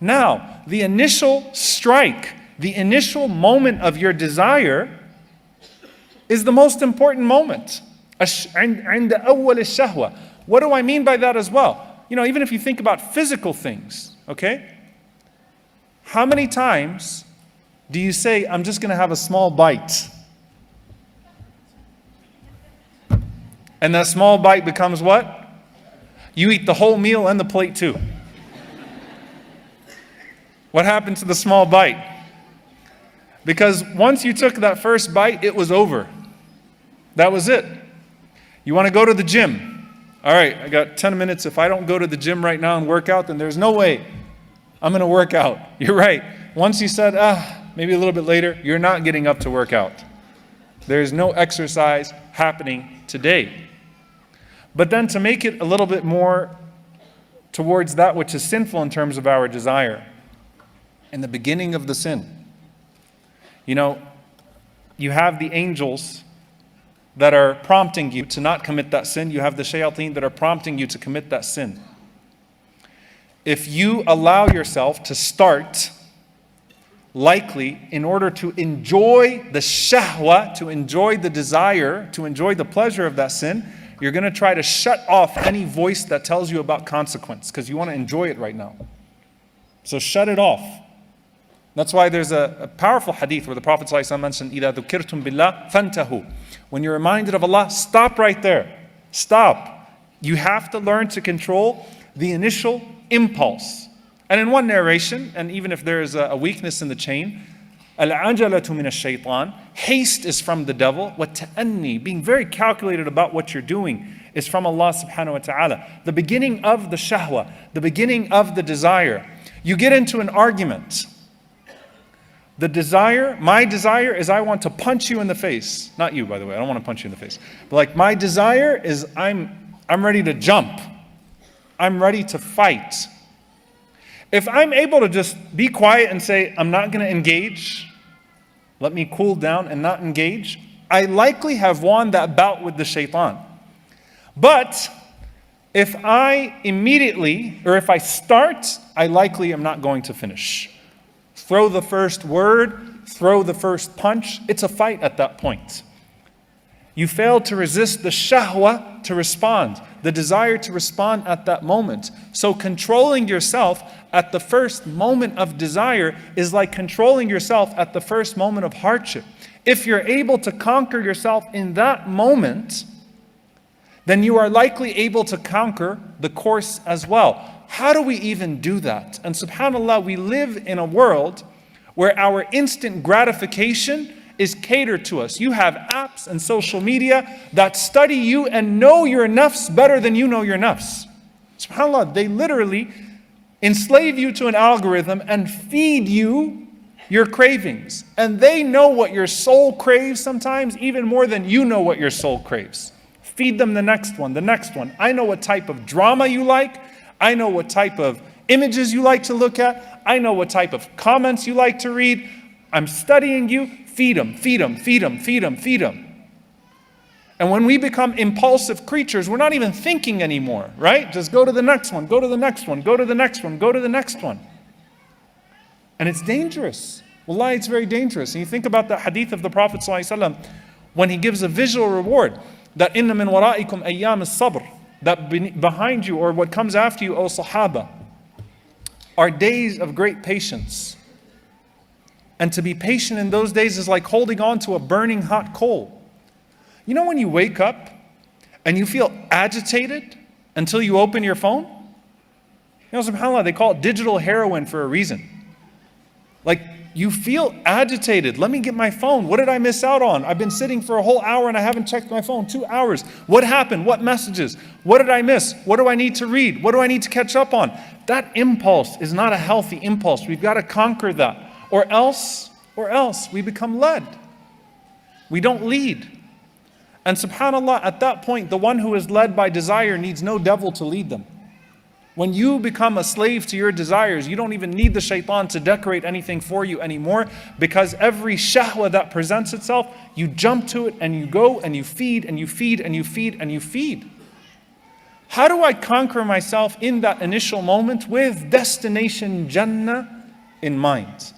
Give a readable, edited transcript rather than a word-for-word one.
Now, the initial strike, the initial moment of your desire is the most important moment. عند أول الشهوة. What do I mean by that as well? Even if you think about physical things, okay? How many times do you say, I'm just going to have a small bite? And that small bite becomes what? You eat the whole meal and the plate too. What happened to the small bite? Because once you took that first bite, it was over. That was it. You want to go to the gym. All right, I got 10 minutes. If I don't go to the gym right now and work out, then there's no way I'm going to work out. You're right. Once you said, maybe a little bit later, you're not getting up to work out. There's no exercise happening today. But then to make it a little bit more towards that which is sinful in terms of our desire, in the beginning of the sin, you have the angels that are prompting you to not commit that sin. You have the shayateen that are prompting you to commit that sin. If you allow yourself to start, likely in order to enjoy the shahwa, to enjoy the desire, to enjoy the pleasure of that sin, you're going to try to shut off any voice that tells you about consequence because you want to enjoy it right now. So shut it off. That's why there's a powerful hadith where the Prophet ﷺ mentioned, إِذَا ذُكِرْتُمْ بِاللَّهِ فَانْتَهُوا. When you're reminded of Allah, stop right there. Stop. You have to learn to control the initial impulse. And in one narration, and even if there is a weakness in the chain, الْعَجَلَةُ مِنَ الشَّيْطَانِ, haste is from the devil. وَالتَّأَنِّي, being very calculated about what you're doing, is from Allah subhanahu wa ta'ala. The beginning of the shahwa, the beginning of the desire. You get into an argument. The desire, my desire is I want to punch you in the face. Not you, by the way, I don't want to punch you in the face. But like my desire is I'm ready to jump. I'm ready to fight. If I'm able to just be quiet and say, I'm not going to engage, let me cool down and not engage, I likely have won that bout with the shaitan. But if I immediately, or if I start, I likely am not going to finish. Throw the first word, throw the first punch, it's a fight at that point. You fail to resist the shahwa to respond, the desire to respond at that moment. So controlling yourself at the first moment of desire is like controlling yourself at the first moment of hardship. If you're able to conquer yourself in that moment, then you are likely able to conquer the course as well. How do we even do that? And subhanAllah, we live in a world where our instant gratification is catered to us. You have apps and social media that study you and know your nafs better than you know your nafs. SubhanAllah, they literally enslave you to an algorithm and feed you your cravings. And they know what your soul craves sometimes even more than you know what your soul craves. Feed them the next one, the next one. I know what type of drama you like. I know what type of images you like to look at. I know what type of comments you like to read. I'm studying you. Feed them, feed them, feed them, feed them, feed them. And when we become impulsive creatures, we're not even thinking anymore, right? Just go to the next one, go to the next one, go to the next one, go to the next one. And it's dangerous. Wallahi, it's very dangerous. And you think about the hadith of the Prophet ﷺ when he gives a visual reward that inna min wara'ikum ayyam as-sabr, that behind you or what comes after you, O Sahaba, are days of great patience. And to be patient in those days is like holding on to a burning hot coal. You know when you wake up and you feel agitated until you open your phone? You know, subhanAllah, they call it digital heroin for a reason. Like, you feel agitated. Let me get my phone. What did I miss out on? I've been sitting for a whole hour and I haven't checked my phone. 2 hours. What happened? What messages? What did I miss? What do I need to read? What do I need to catch up on? That impulse is not a healthy impulse. We've got to conquer that. Or else we become led. We don't lead. And subhanAllah, at that point, the one who is led by desire needs no devil to lead them. When you become a slave to your desires, you don't even need the shaitan to decorate anything for you anymore, because every shahwa that presents itself, you jump to it and you go and you feed and you feed and you feed and you feed. How do I conquer myself in that initial moment with destination Jannah in mind?